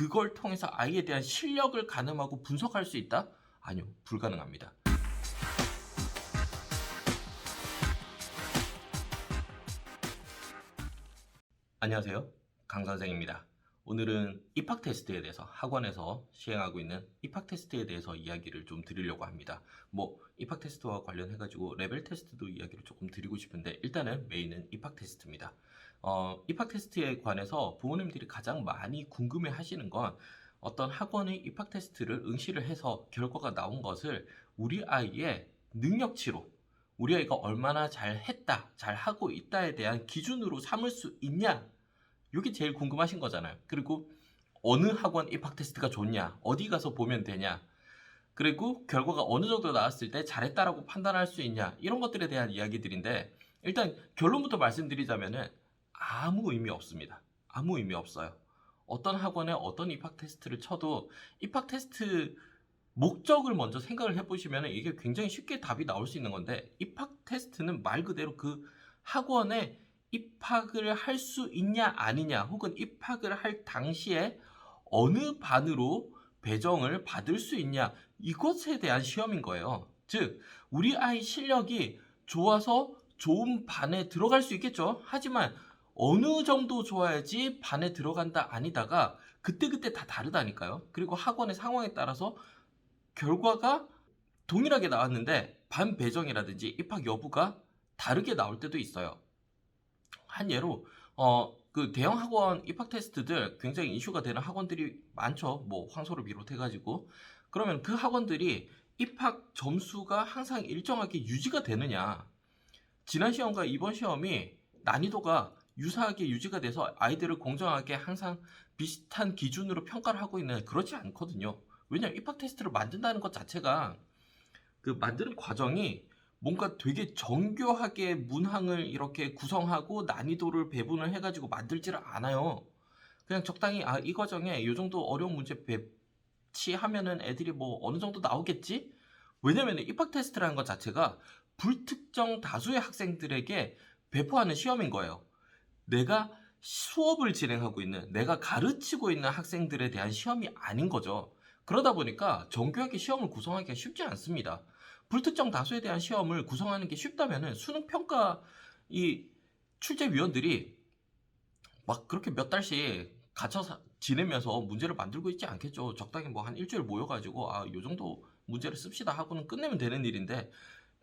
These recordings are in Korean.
그걸 통해서 아이에 대한 실력을 가늠하고 분석할 수 있다? 아니요, 불가능합니다. 안녕하세요, 강 선생입니다. 오늘은 입학 테스트에 대해서 학원에서 시행하고 있는 입학 테스트에 대해서 이야기를 좀 드리려고 합니다. 입학 테스트와 관련해가지고 레벨 테스트도 이야기를 조금 드리고 싶은데 일단은 메인은 입학 테스트입니다. 입학 테스트에 관해서 부모님들이 가장 많이 궁금해 하시는 건 어떤 학원의 입학 테스트를 응시를 해서 결과가 나온 것을 우리 아이의 능력치로 우리 아이가 얼마나 잘했다, 잘하고 있다에 대한 기준으로 삼을 수 있냐? 이게 제일 궁금하신 거잖아요. 그리고 어느 학원 입학 테스트가 좋냐? 어디 가서 보면 되냐? 그리고 결과가 어느 정도 나왔을 때 잘했다라고 판단할 수 있냐? 이런 것들에 대한 이야기들인데 일단 결론부터 말씀드리자면은 아무 의미 없습니다. 아무 의미 없어요. 어떤 학원에 어떤 입학 테스트를 쳐도 입학 테스트 목적을 먼저 생각을 해보시면 이게 굉장히 쉽게 답이 나올 수 있는 건데 입학 테스트는 말 그대로 그 학원에 입학을 할 수 있냐 아니냐 혹은 입학을 할 당시에 어느 반으로 배정을 받을 수 있냐 이것에 대한 시험인 거예요. 즉 우리 아이 실력이 좋아서 좋은 반에 들어갈 수 있겠죠. 하지만 어느 정도 좋아야지 반에 들어간다 아니다가 그때그때 다 다르다니까요. 그리고 학원의 상황에 따라서 결과가 동일하게 나왔는데 반 배정이라든지 입학 여부가 다르게 나올 때도 있어요. 한 예로 그 대형 학원 입학 테스트들 굉장히 이슈가 되는 학원들이 많죠. 황소를 비롯해가지고 그러면 그 학원들이 입학 점수가 항상 일정하게 유지가 되느냐? 지난 시험과 이번 시험이 난이도가 유사하게 유지가 돼서 아이들을 공정하게 항상 비슷한 기준으로 평가를 하고 있는 그렇지 않거든요. 왜냐면 입학 테스트를 만든다는 것 자체가 그 만드는 과정이 뭔가 되게 정교하게 문항을 이렇게 구성하고 난이도를 배분을 해가지고 만들지를 않아요. 그냥 적당히 이 과정에 이 정도 어려운 문제 배치하면은 애들이 어느 정도 나오겠지? 왜냐면 입학 테스트라는 것 자체가 불특정 다수의 학생들에게 배포하는 시험인 거예요. 내가 수업을 진행하고 있는, 내가 가르치고 있는 학생들에 대한 시험이 아닌 거죠. 그러다 보니까 정교하게 시험을 구성하기가 쉽지 않습니다. 불특정 다수에 대한 시험을 구성하는 게 쉽다면 수능 평가 이 출제위원들이 막 그렇게 몇 달씩 갇혀 지내면서 문제를 만들고 있지 않겠죠. 적당히 한 일주일 모여가지고 요 정도 문제를 씁시다 하고는 끝내면 되는 일인데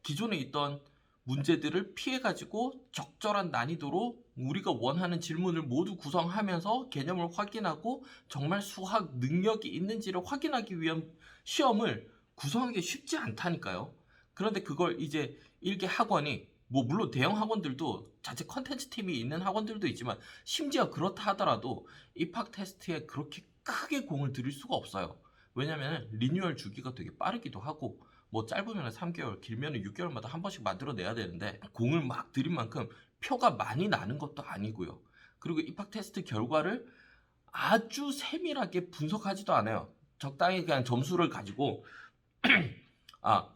기존에 있던 문제들을 피해가지고 적절한 난이도로 우리가 원하는 질문을 모두 구성하면서 개념을 확인하고 정말 수학 능력이 있는지를 확인하기 위한 시험을 구성하기 쉽지 않다니까요. 그런데 그걸 이제 일개 학원이 물론 대형 학원들도 자체 컨텐츠 팀이 있는 학원들도 있지만 심지어 그렇다 하더라도 입학 테스트에 그렇게 크게 공을 들일 수가 없어요. 왜냐면 리뉴얼 주기가 되게 빠르기도 하고 짧으면 3개월, 길면 6개월마다 한 번씩 만들어내야 되는데 공을 막 들인 만큼 표가 많이 나는 것도 아니고요. 그리고 입학 테스트 결과를 아주 세밀하게 분석하지도 않아요. 적당히 그냥 점수를 가지고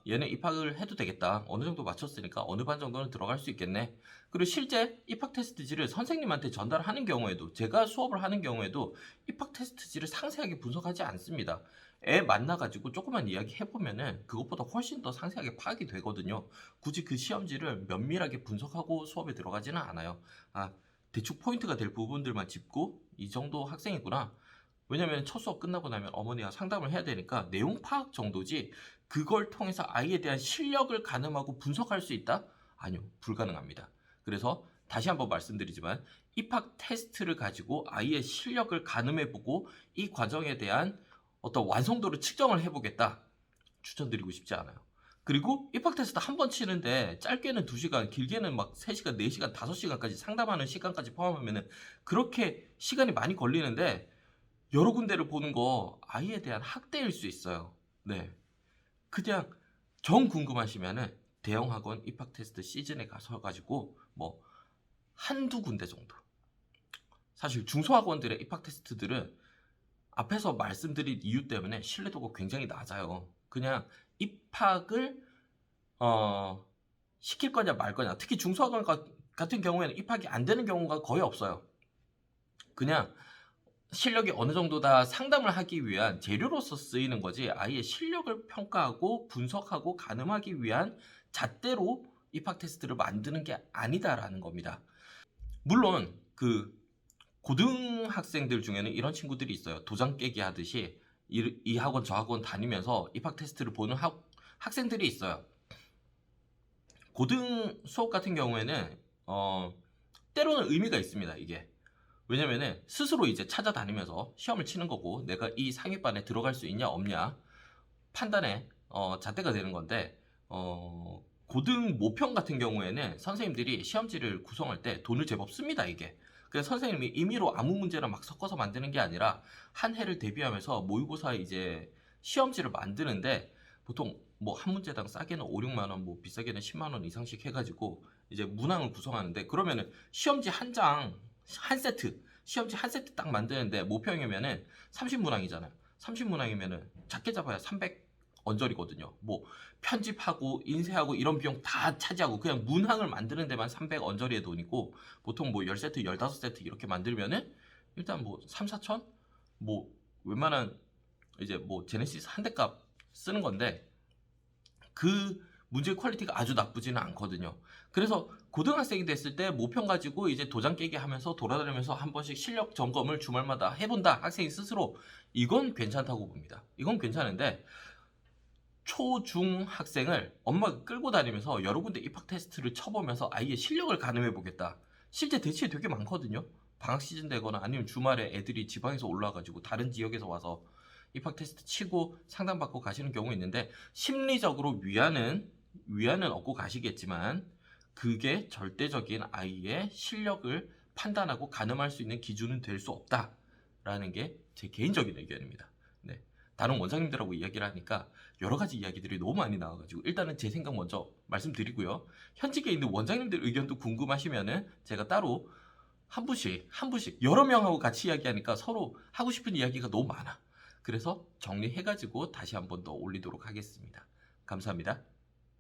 얘는 입학을 해도 되겠다. 어느 정도 맞췄으니까 어느 반 정도는 들어갈 수 있겠네. 그리고 실제 입학 테스트지를 선생님한테 전달하는 경우에도 제가 수업을 하는 경우에도 입학 테스트지를 상세하게 분석하지 않습니다. 애 만나가지고 조금만 이야기 해보면은 그것보다 훨씬 더 상세하게 파악이 되거든요. 굳이 그 시험지를 면밀하게 분석하고 수업에 들어가지는 않아요. 대충 포인트가 될 부분들만 짚고 이 정도 학생이구나. 왜냐면 첫 수업 끝나고 나면 어머니가 상담을 해야 되니까 내용 파악 정도지 그걸 통해서 아이에 대한 실력을 가늠하고 분석할 수 있다? 아니요, 불가능합니다. 그래서 다시 한번 말씀드리지만 입학 테스트를 가지고 아이의 실력을 가늠해보고 이 과정에 대한 어떤 완성도를 측정을 해보겠다? 추천드리고 싶지 않아요. 그리고 입학 테스트 한 번 치는데 짧게는 2시간, 길게는 3시간, 4시간, 5시간까지 상담하는 시간까지 포함하면 그렇게 시간이 많이 걸리는데 여러 군데를 보는 거 아이에 대한 학대일 수 있어요. 네. 그냥 정 궁금하시면은 대형 학원 입학 테스트 시즌에 가셔가지고 한두 군데 정도. 사실 중소학원들의 입학 테스트들은 앞에서 말씀드린 이유 때문에 신뢰도가 굉장히 낮아요. 그냥 입학을 시킬 거냐 말 거냐. 특히 중소학원 같은 경우에는 입학이 안 되는 경우가 거의 없어요. 그냥 실력이 어느 정도다 상담을 하기 위한 재료로서 쓰이는 거지 아예 실력을 평가하고 분석하고 가늠하기 위한 잣대로 입학 테스트를 만드는 게 아니다라는 겁니다. 물론 그 고등학생들 중에는 이런 친구들이 있어요. 도장 깨기 하듯이 이 학원 저 학원 다니면서 입학 테스트를 보는 학생들이 있어요. 고등 수업 같은 경우에는 때로는 의미가 있습니다. 이게 왜냐면은 스스로 이제 찾아다니면서 시험을 치는 거고 내가 이 상위반에 들어갈 수 있냐 없냐 판단에 잣대가 되는 건데 고등 모평 같은 경우에는 선생님들이 시험지를 구성할 때 돈을 제법 씁니다. 이게 그래서 선생님이 임의로 아무 문제나 막 섞어서 만드는 게 아니라 한 해를 대비하면서 모의고사 이제 시험지를 만드는데 보통 뭐 한 문제당 싸게는 5, 6만 원, 뭐 비싸게는 10만 원 이상씩 해가지고 이제 문항을 구성하는데 그러면은 시험지 한 장, 한 세트, 시험지 한 세트 딱 만드는데 모평이면은 30문항이잖아요. 30문항이면은 작게 잡아야 300 언저리거든요. 뭐 편집하고 인쇄하고 이런 비용 다 차지하고 그냥 문항을 만드는 데만 300 언저리의 돈이고 보통 뭐 10세트, 15세트 이렇게 만들면은 일단 뭐 3, 4천? 뭐 웬만한 이제 뭐 제네시스 한 대 값 쓰는 건데 그 문제 퀄리티가 아주 나쁘지는 않거든요. 그래서 고등학생이 됐을 때 모평 가지고 이제 도장 깨기 하면서 돌아다니면서 한 번씩 실력 점검을 주말마다 해본다. 학생이 스스로 이건 괜찮다고 봅니다. 이건 괜찮은데 초, 중 학생을 엄마가 끌고 다니면서 여러 군데 입학 테스트를 쳐보면서 아이의 실력을 가늠해 보겠다. 실제 대치에 되게 많거든요. 방학 시즌 되거나 아니면 주말에 애들이 지방에서 올라와가지고 다른 지역에서 와서 입학 테스트 치고 상담받고 가시는 경우 있는데 심리적으로 위안은 얻고 가시겠지만 그게 절대적인 아이의 실력을 판단하고 가늠할 수 있는 기준은 될 수 없다라는 게 제 개인적인 의견입니다. 네. 다른 원장님들하고 이야기를 하니까 여러 가지 이야기들이 너무 많이 나와가지고 일단은 제 생각 먼저 말씀드리고요. 현직에 있는 원장님들 의견도 궁금하시면은 제가 따로 한 분씩 여러 명하고 같이 이야기하니까 서로 하고 싶은 이야기가 너무 많아. 그래서 정리해가지고 다시 한 번 더 올리도록 하겠습니다. 감사합니다.